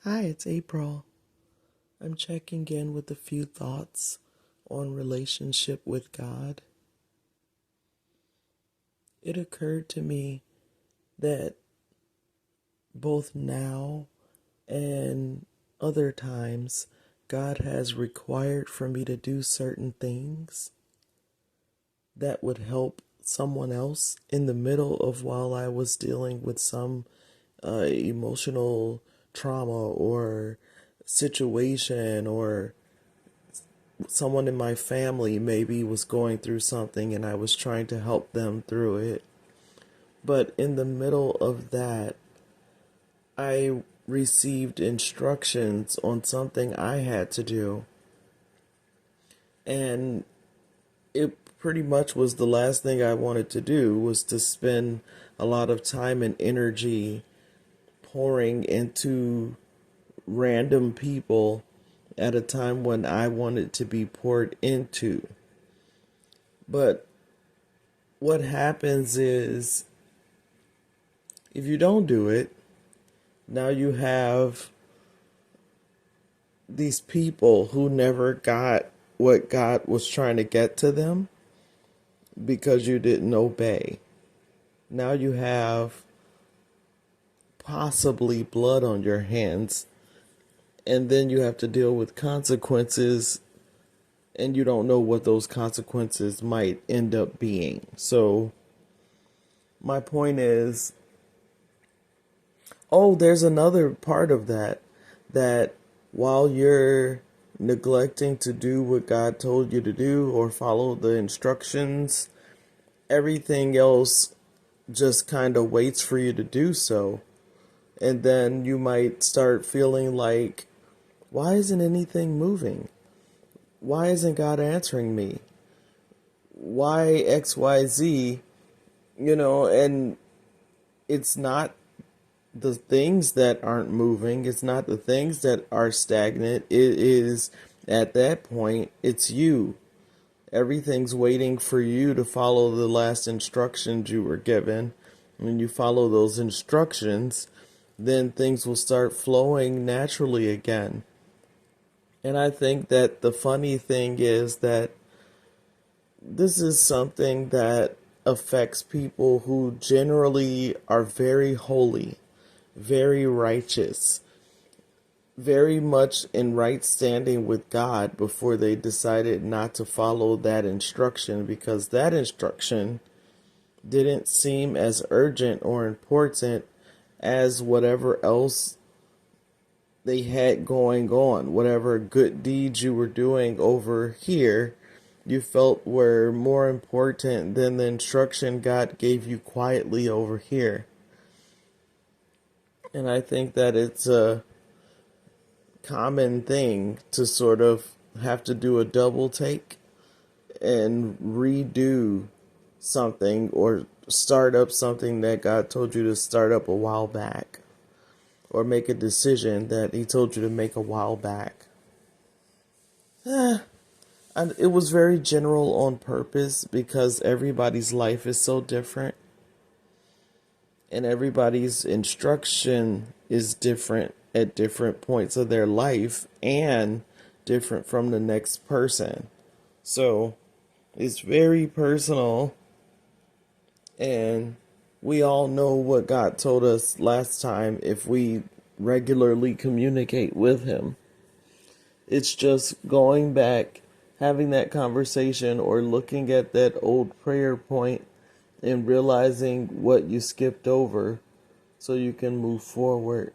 Hi, it's April. I'm checking in with a few thoughts on relationship with God. It occurred to me that both now and other times, God has required for me to do certain things that would help someone else in the middle of while I was dealing with some emotional trauma or situation, or someone in my family maybe was going through something and I was trying to help them through it. But in the middle of that, I received instructions on something I had to do. And it pretty much was the last thing I wanted to do, was to spend a lot of time and energy pouring into random people at a time when I wanted to be poured into. But what happens is, if you don't do it, now you have these people who never got what God was trying to get to them because you didn't obey. Now you have possibly blood on your hands, and then you have to deal with consequences, and you don't know what those consequences might end up being. So, my point is, oh, there's another part of that while you're neglecting to do what God told you to do or follow the instructions, everything else just kind of waits for you to do so. And then you might start feeling like, why isn't anything moving? Why isn't God answering me? Why XYZ? And it's not the things that aren't moving. It's not the things that are stagnant. It is, at that point, it's you. Everything's waiting for you to follow the last instructions you were given. When you follow those instructions, then things will start flowing naturally again. And I think that the funny thing is that this is something that affects people who generally are very holy, very righteous, very much in right standing with God before they decided not to follow that instruction, because that instruction didn't seem as urgent or important as whatever else they had going on. Whatever good deeds you were doing over here, you felt were more important than the instruction God gave you quietly over here. And I think that it's a common thing to sort of have to do a double take and redo something or start up something that God told you to start up a while back, or make a decision that He told you to make a while back. And it was very general on purpose because everybody's life is so different and everybody's instruction is different at different points of their life and different from the next person. So it's very personal, and we all know what God told us last time if we regularly communicate with Him. It's just going back, having that conversation, or looking at that old prayer point and realizing what you skipped over so you can move forward.